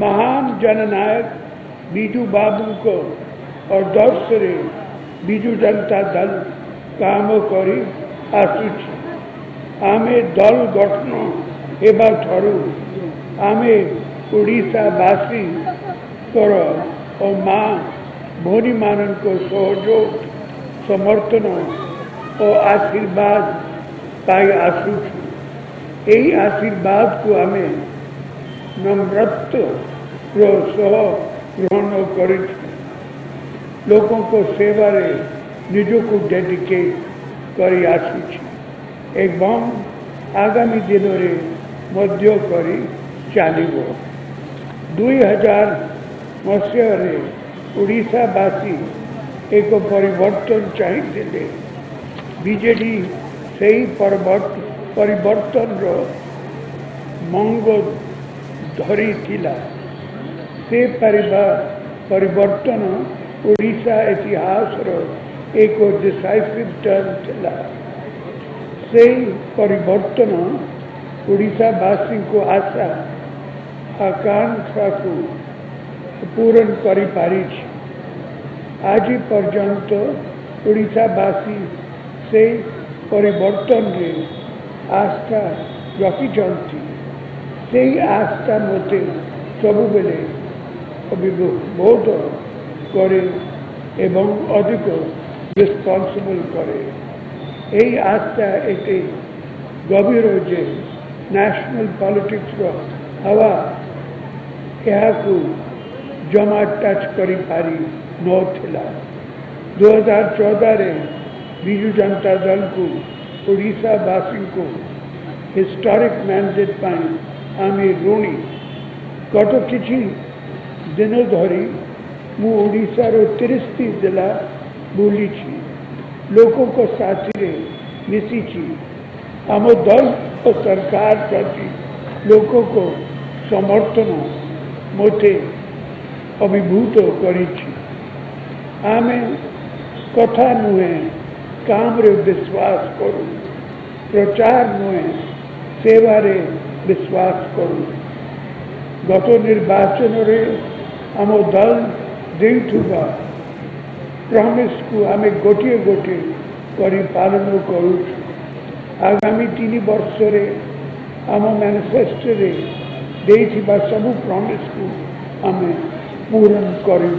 महान जननायक बीजू बाबू को और दर्शरे बीजू जनता दल काम करी आसुछि। आमे दल गठन हेबा ठारू आमे ओडिशावासी कर और माँ भौणी मान को सहयोग समर्थन और आशीर्वाद पाई आसुछु। यही आशीर्वाद को आमे नम्रता सह ग्रहण कर लोकों को सेवारे निजको डेडिकेट करी आसुछि एवं आगामी दिन में मध्य करी चलिबो। 2000 मसीह ओडिशावासी एक परिवर्तन चाहिए। बीजेडी से ही परिवर्तन मंग धरी थिला। से परिवर्तन ओडिशा इतिहास एक डिसाइसिव टर्न थिला। से परिवर्तन ओडिशावासी को आशा आकांक्षा को पूर्ण करी पारी। आज पर्यंत ओडिशावासी से परिवर्तन रे आस्था रखिंट। से आस्था मत सबु बेले बहुत करे एवं अधिक रिस्पॉन्सिबल करे। यही आस्था एक गभीर जे नेशनल पॉलिटिक्स रो हवा यहाँ को जमा टच करी पारी नथिला। 2014 रे बीजू जनता दल को ओडिशावासी को हिस्टोरिक मैंडेट पाई आमे ऋणी। गत किछि दिन धरी मु ओडिशार 30 जिला बुली लोकों को साथी मिसी आम दल और सरकार प्रति लोकों को समर्थन मते अभिभूत करी। आमे कथा नुहे काम रे विश्वास करूँ, प्रचार नुहे सेवारे विश्वास करूँ। गत निर्वाचन रे आम दल देउथुबा प्रॉमिस को आमे गोटे गोटे करी पालन करूँ। आगामी 3 वर्ष रे आम मैनिफेस्टो रे देइथिबा सबु प्रॉमिस को आमे पूर्ण करूँ।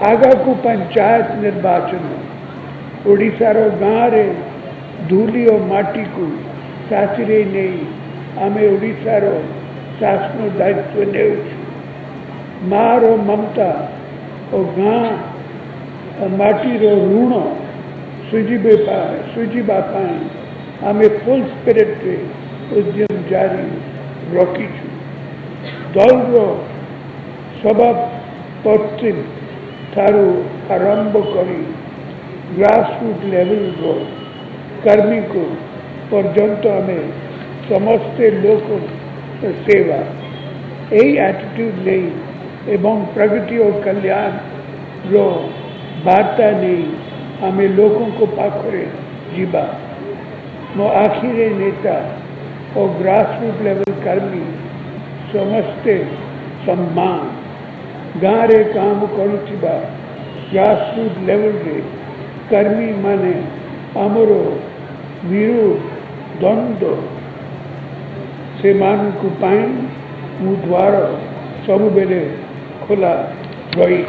आगा को पंचायत निर्वाचन ओडिशार गाँव रे धूली और माटी को साथी नहीं आमे ओडिशार शासन दायित्व ने मार ममता और गाँ माटी ऋण सुझीबा आमे फुल स्पिरिट रे उद्यम जारी रखीचु। दल सभापति ठारू आरंभ करी ग्रासरूट लेवल कर्मी को पर्यंत आमे समस्ते लोक सेवा यही एटीट्यूड नहीं एवं प्रगति और कल्याण रो वार्ता नहीं आमे लोकों को पाखरे जीवा। मो आखिरी नेता और ग्रासरूट लेवल कर्मी समस्ते सम्मान गाँव रे काम करुथिबा ग्रासरूट लेवल रे कर्मी माने आमरो विरोध द्वंद्व से मान को पाई मु द्वार सब बेले खोला रही।